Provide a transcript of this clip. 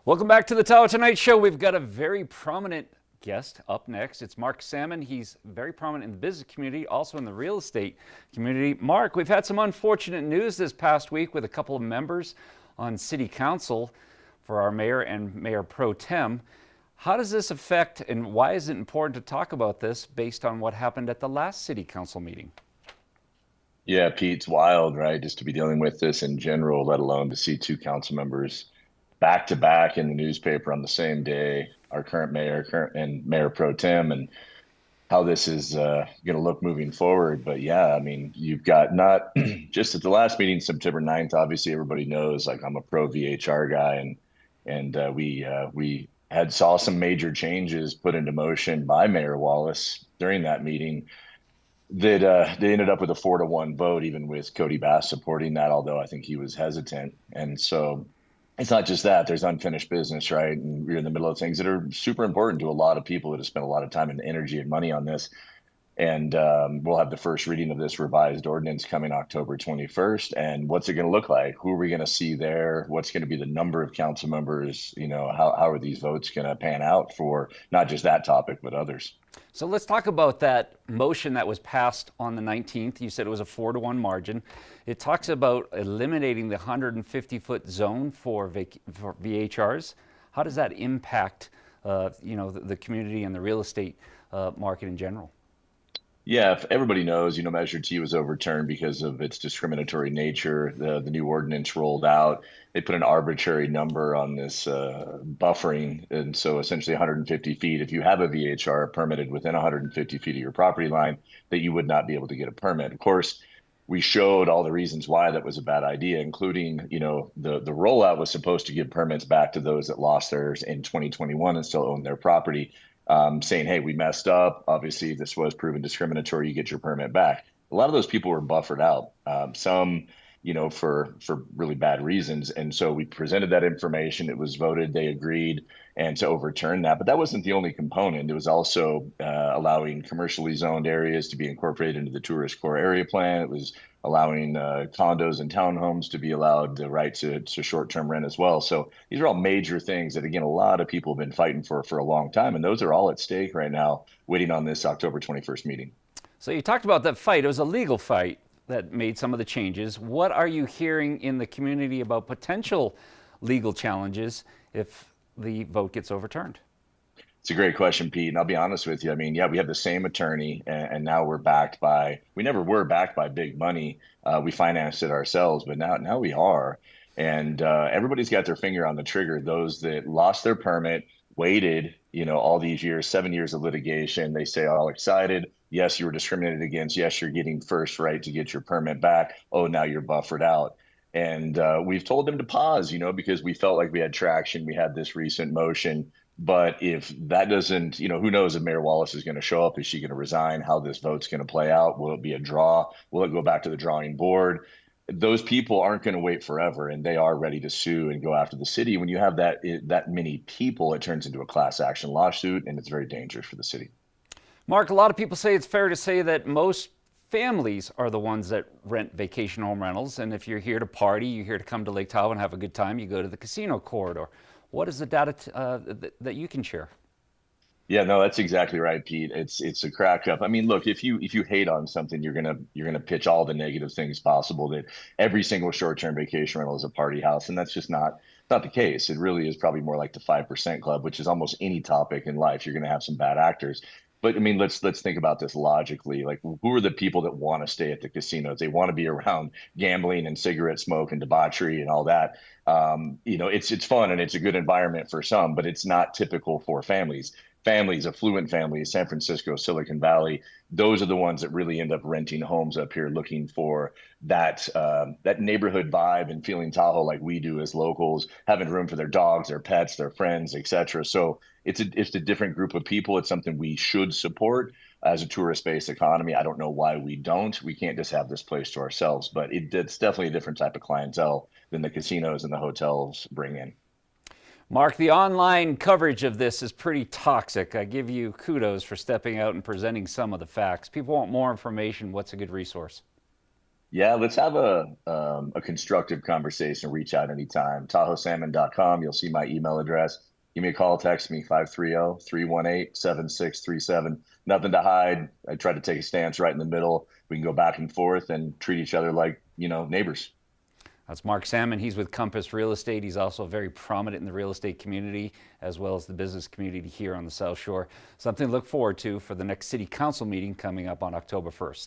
Welcome back to the Tahoe Tonight Show. We've got a very prominent guest up next. It's Mark Salmon. He's very prominent in the business community, also in the real estate community. Mark, we've had some unfortunate news this past week with a couple of members on City Council for our mayor and mayor pro tem. How does this affect, and why is it important to talk about this based on what happened at the last City Council meeting? Yeah, Pete, it's wild, right? Just to be dealing with this in general, let alone to see two council members back to back in the newspaper on the same day, our current mayor and mayor pro tem, and how this is going to look moving forward. But yeah, I mean, you've got not just at the last meeting, September 9th, obviously everybody knows like I'm a pro VHR guy, and we had saw some major changes put into motion by Mayor Wallace during that meeting that they ended up with a 4-1 vote, even with Cody Bass supporting that, although I think he was hesitant. And so it's not just that, there's unfinished business, right? And we're in the middle of things that are super important to a lot of people that have spent a lot of time and energy and money on this. And we'll have the first reading of this revised ordinance coming October 21st. And what's it going to look like? Who are we going to see there? What's going to be the number of council members? You know, how are these votes going to pan out for not just that topic, but others? So let's talk about that motion that was passed on the 19th. You said it was a 4-1 margin. It talks about eliminating the 150-foot zone for VHRs. How does that impact, the community and the real estate market in general? Yeah, if everybody knows, Measure T was overturned because of its discriminatory nature. The new ordinance rolled out. They put an arbitrary number on this buffering. And so essentially 150 feet, if you have a VHR permitted within 150 feet of your property line, that you would not be able to get a permit. Of course, we showed all the reasons why that was a bad idea, including, the rollout was supposed to give permits back to those that lost theirs in 2021 and still own their property. Saying, hey, we messed up. Obviously, this was proven discriminatory. You get your permit back. A lot of those people were buffered out, some, for really bad reasons. And so we presented that information. It was voted. They agreed and to overturn that. But that wasn't the only component. It was also allowing commercially zoned areas to be incorporated into the tourist core area plan. It was allowing condos and townhomes to be allowed the right to short-term rent as well. So these are all major things that, again, a lot of people have been fighting for a long time. And those are all at stake right now, waiting on this October 21st meeting. So you talked about that fight. It was a legal fight that made some of the changes. What are you hearing in the community about potential legal challenges if the vote gets overturned? It's a great question, Pete. And I'll be honest with you. I mean, yeah, we have the same attorney, and now we never were backed by big money. We financed it ourselves, but now we are. And everybody's got their finger on the trigger. Those that lost their permit, waited, all these years, 7 years of litigation. They say all excited. Yes, you were discriminated against. Yes, you're getting first right to get your permit back. Oh, now you're buffered out. And we've told them to pause, because we felt like we had traction. We had this recent motion. But if that doesn't, who knows if Mayor Wallace is going to show up? Is she going to resign? How this vote's going to play out? Will it be a draw? Will it go back to the drawing board? Those people aren't going to wait forever, and they are ready to sue and go after the city. When you have that many people, it turns into a class action lawsuit, and it's very dangerous for the city. Mark, a lot of people say it's fair to say that most families are the ones that rent vacation home rentals. And if you're here to party, you're here to come to Lake Tahoe and have a good time, you go to the casino corridor. What is the data that you can share? Yeah, no, that's exactly right, Pete. It's a crack up. I mean, look, if you hate on something, you're gonna pitch all the negative things possible, that every single short-term vacation rental is a party house, and that's just not the case. It really is probably more like the 5% club, which is almost any topic in life. You're gonna have some bad actors. But I mean, let's think about this logically. Like, who are the people that want to stay at the casinos? They want to be around gambling and cigarette smoke and debauchery and all that. It's fun and it's a good environment for some, but it's not typical for families. Families, affluent families, San Francisco, Silicon Valley, those are the ones that really end up renting homes up here, looking for that neighborhood vibe and feeling Tahoe like we do as locals, having room for their dogs, their pets, their friends, etc. So it's a different group of people. It's something we should support as a tourist-based economy. I don't know why we don't. We can't just have this place to ourselves, but it's definitely a different type of clientele than the casinos and the hotels bring in. Mark, the online coverage of this is pretty toxic. I give you kudos for stepping out and presenting some of the facts. People want more information. What's a good resource? Yeah, let's have a constructive conversation. Reach out anytime. TahoeSalmon.com. You'll see my email address. Give me a call, text me 530-318-7637. Nothing to hide. I try to take a stance right in the middle. We can go back and forth and treat each other like, neighbors. That's Mark Salmon. He's with Compass Real Estate. He's also very prominent in the real estate community as well as the business community here on the South Shore. Something to look forward to for the next city council meeting coming up on October 1st.